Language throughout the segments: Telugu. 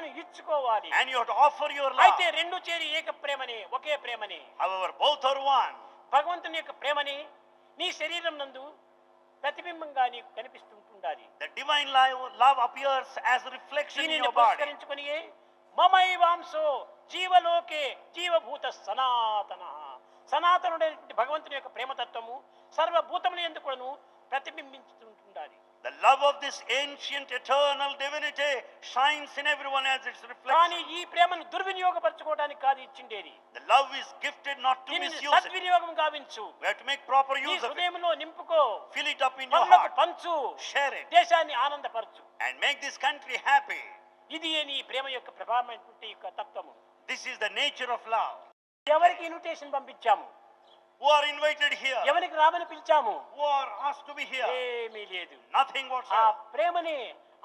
ప్రేమను ఇచ్చుకోవాలి. And you have to offer your love. అయితే రెండు చేరి ఏక ప్రేమని, ఒకే ప్రేమని. However, both are one. భగవంతుని యొక్క ప్రేమని నీ శరీరం నందు ప్రతిబింబంగా నీకు కనిపిస్తుంటుండాలి. The divine love appears as a reflection in your body. పురస్కరించుకొని మమైవాంసో జీవలోకే జీవభూత సనాతన. సనాతనుడైనటువంటి భగవంతుని యొక్క ప్రేమతత్వము సర్వభూతముల యందు కూడాను ప్రతిబింబించుతుండాలి. The love of this ancient eternal divinity shines in everyone as its reflection. కానీ ఈ ప్రేమను దుర్వినియోగపరచుకోవడానికి కాదు ఇచ్చిండేది. The love is gifted not to misuse it. సద్వినియోగం గావించు. We have to make proper use of it. హృదయంలో నింపుకో. Fill it up in your పరులకు heart. పంచు. Share it. దేశాన్ని ఆనందపరచు. And make this country happy. ఇది నీ ప్రేమ యొక్క ప్రభావమైనటువంటి యొక్క తత్వము. This is the nature of love. ఎవరికి invitation పంపించాము? Who are invited here? ఎవరికి రామని పిలిచాము? Who are asked to be here? ఏమీ లేదు. Nothing ఆ whatsoever. ప్రేమని,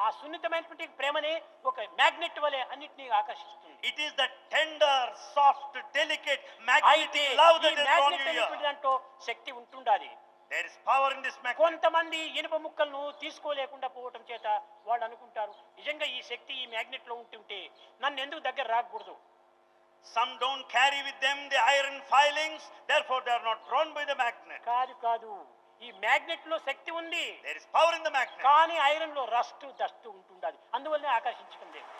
ఆ సున్నితమైనటువంటి ప్రేమని ఒక మ్యాగ్నెట్ వలె అన్నిటినీ ఆకర్షిస్తుంది. It is the tender, soft, delicate, అయితే magnetic love ఈ that is drawn magnet you అనేటువంటి here. దాంట్లో శక్తి ఉంటుండాలి. There is power in this magnet. కొంతమంది ఇనుప ముక్కలను తీసుకోలేకుండా పోవటం చేత వాళ్ళు అనుకుంటారు నిజంగా ఈ శక్తి ఈ మ్యాగ్నెట్ లో ఉంటుంటే నన్ను ఎందుకు దగ్గర రాకూడదు. Some don't carry with them the iron filings, therefore they are not drawn by the magnet. కాదు, ఈ మ్యాగ్నెట్ లో శక్తి ఉంది. There is power in the magnet. కానీ ఐరన్ లో రస్ట్ డస్ట్ ఉంటుండాలి, అందువల్లనే ఆకర్షించడం లేదు.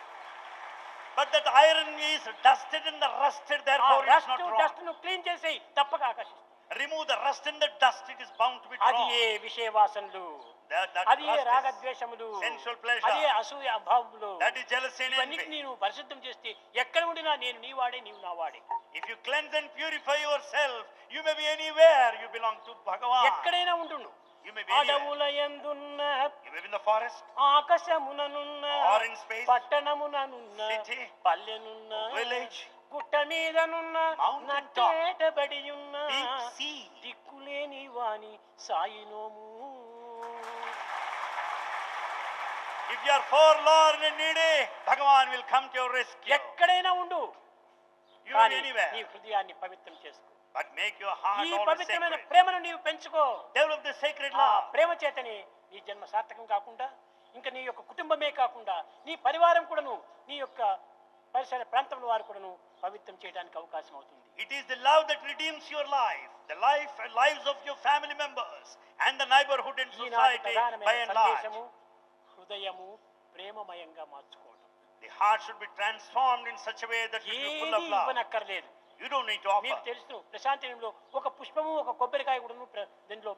But that iron is dusted and the rusted, therefore it is rust not drawn. Dust ను క్లీన్ చేసి తప్పక ఆకర్షిస్తుంది. Remove the rust and the dust, it is bound to be అది drawn. ఏ విషయ వాసనలు, అది ఏ rust is రాగద్వేషములు, sensual pleasure. అది ఏ అసూయ భావములు, That is jealousy and ఇవన్నిటిని envy. నేను పరిశుద్ధం చేస్తే ఎక్కడ ఉండినా నేను నీ వాడే, నీవు నా వాడే. If you cleanse and purify yourself, you may be anywhere. You belong to Bhagavan. ఎక్కడైనా ఉండును. You may be anywhere. అడవుల యందున్న, You may be in the forest, ఆకాశముననున్న, or in space, పట్టణముననున్న, city, పల్లెనున్న, village, గుట్ట మీదనున్న, mountain నట్టేటబడి ఉన్న, deep sea. దిక్కులేని వాని సాయినోము. If you are forlorn and needy, Bhagavan will come to your rescue. ఎక్కడైనా ఉండు, You may కానీ be anywhere. నీ హృదయాన్ని పవిత్రం చేసుకో. But make your heart ఈ always పవిత్రమైన sacred. ప్రేమను నీవు పెంచుకో. Develop the sacred ఆ love. ప్రేమ చేతని నీ జన్మ సార్థకం కాకుండా ఇంకా నీ యొక్క కుటుంబమే కాకుండా నీ పరివారం కూడాను, నీ యొక్క పరిసర ప్రాంతంలో వారు కూడాను పవిత్రం చేయడానికి అవకాశం అవుతుంది. It is the love that redeems your life, the life and lives of your family members and the neighborhood and ఈనాటి society by ప్రధానమైన and large. సందేశము హృదయము ప్రేమమయంగా మార్చుకోవడం. The heart should be transformed in such a way that it will be full of ఏది love. ఇవ్వనక్కర్లేదు. You don't need to మీకు offer. తెలుసు ప్రశాంతిలో ఒక పుష్పము ఒక కొబ్బరికాయ కూడాను దీంట్లో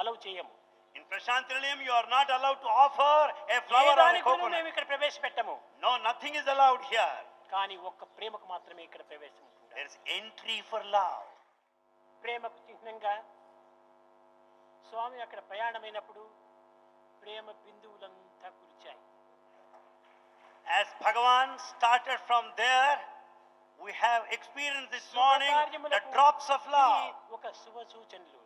అలౌ చేయము. In Prashantilayam, you are not allowed to offer a flower or a దానికి coconut. మేము ఇక్కడ ప్రవేశపెట్టము. No, nothing is allowed here. కానీ ఒక్క ప్రేమకు మాత్రమే ఇక్కడ ప్రవేశం ఉంటుంది. There is entry for love. ప్రేమకు చిహ్నంగా స్వామి అక్కడ ప్రయాణమైనప్పుడు ప్రేమ బిందువులంతా కురిచాయి. As Bhagavan started from there, we have experienced this morning the drops of love. ఒక శుభ సూచనలు.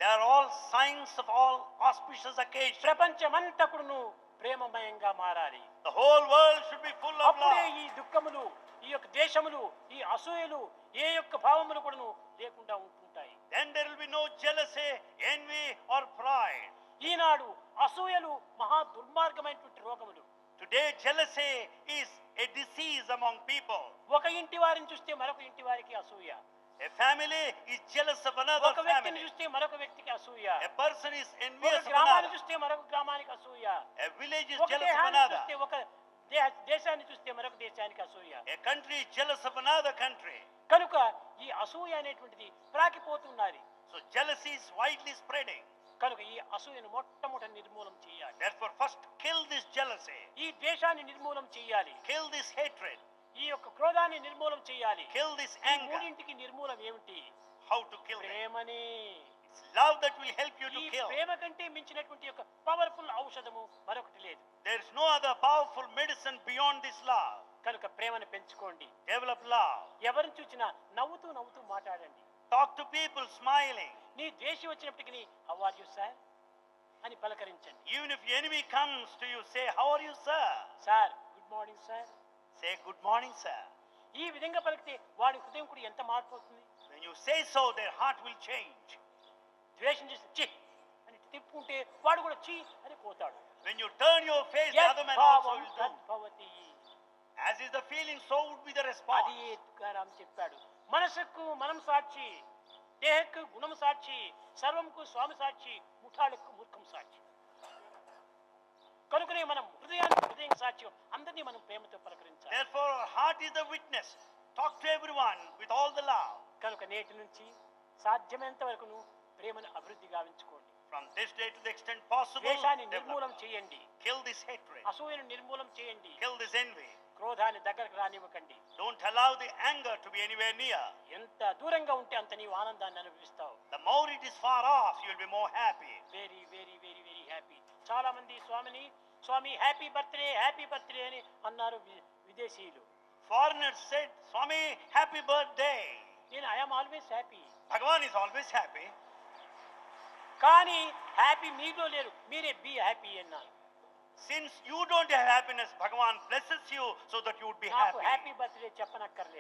They are all signs of all auspicious occasions. ప్రపంచమంతా కూడాను ప్రేమమయంగా మారాలి. The whole world should be full of అప్పుడే love. ఈ దుఃఖములు, ఈ యొక్క దేశములు, ఈ అసూయలు, ఏ యొక్క భావములు కూడాను లేకుండా ఉంటుంటాయి. Then there will be no jealousy, envy or pride. ఈనాడు అసూయలు మహా దుర్మార్గమైనటువంటి రోగములు. Today jealousy is a disease among people. ఒక ఇంటి వారిని చూస్తే మరొక ఇంటి వారికి అసూయ. A family is jealous of another ఒక వ్యక్తిని family. చూస్తే మరొక వ్యక్తికి అసూయ. A person is ఒక envious of గ్రామాన్ని another. చూస్తే మరొక గ్రామానికి అసూయ. A village is ఒక jealous of దేహాన్ని another. చూస్తే ఒక దేశాన్ని చూస్తే మరొక దేశానికి అసూయ. A country is jealous of another country. కనుక ఈ అసూయ అనేటువంటిది ప్రాకిపోతున్నది. So jealousy is widely spreading. కనుక ఈ అసూయను మొట్టమొదటి నిర్మూలం చేయాలి. Therefore first kill this jealousy. ఈ ద్వేషాన్ని నిర్మూలం చేయాలి. Kill this hatred. ఈ యొక్క క్రోధాన్ని నిర్మూలం చేయాలి. Kill this ఈ anger. మూడింటికి నిర్మూలం ఏమిటి? How to kill them? ప్రేమనే. It's love that will help you to ఈ kill. ప్రేమ కంటే మించినటువంటి యొక్క పవర్ఫుల్ ఔషధము మరొకటి లేదు. There is no other powerful medicine beyond this love. కనుక ప్రేమను పెంచుకోండి. Develop love. ఎవరిని చూసినా నవ్వుతూ నవ్వుతూ మాట్లాడండి. Talk to people smiling. నీ ద్వేషి వచ్చినప్పటికీ హౌ ఆర్ యు సార్ అని పలకరించండి. Even if the enemy comes to you, say, how are you, sir? Sir good morning sir. Say, good morning, sir. ఈ విధంగా పలికితే వాడి హృదయం కూడా ఎంత మార్పు అవుతుంది. When you say so, their heart will change. ద్వేషం చేసి చి అని తిప్పుకుంటే వాడు కూడా చి అని పోతాడు. When you turn your face, the other man also will do. Bhavati. As As is the feeling, so would be the response. అది తుకారాం చెప్పాడు. మనసుకు మనం సాక్షి, దేహకు గుణం సాక్షి, సర్వంకు స్వామి సాక్షి, ముఠాలకు మూర్ఖం సాక్షి. కనుకనే మనం హృదయం సాక్ష్యం, అందరినీ మనం ప్రేమతో పలకరించాలి. Therefore, our heart is the witness. Talk to everyone with all the love. కనుక నేటి నుంచి సాధ్యమైనంత వరకును ప్రేమను అభివృద్ధి గావించుకోండి. From this day to the extent possible, ద్వేషాన్ని develop. నిర్మూలం చేయండి. Kill this hatred. అసూయను నిర్మూలం చేయండి. Kill this envy. క్రోధాన్ని దగ్గరకు రానివ్వకండి. Don't allow the anger to be anywhere near. ఎంత దూరంగా ఉంటే అంత నీవు ఆనందాన్ని అనుభవిస్తావు. The more it is far off, you will be more happy. Very very very very happy. చాలా మంది స్వామి హ్యాపీ బర్త్డే అని అన్నారు విదేశీయులు. Foreigners said, Swami, happy birthday. నేను I'm always happy. Bhagavan is always happy. కానీ హ్యాపీ మీలో లేరు, మీరే బీ హ్యాపీ అన్నారు. Since you don't have happiness, Bhagavan blesses you so that you would be నాకు happy. హ్యాపీ బర్త్డే చెప్పనక్కర్లేదు.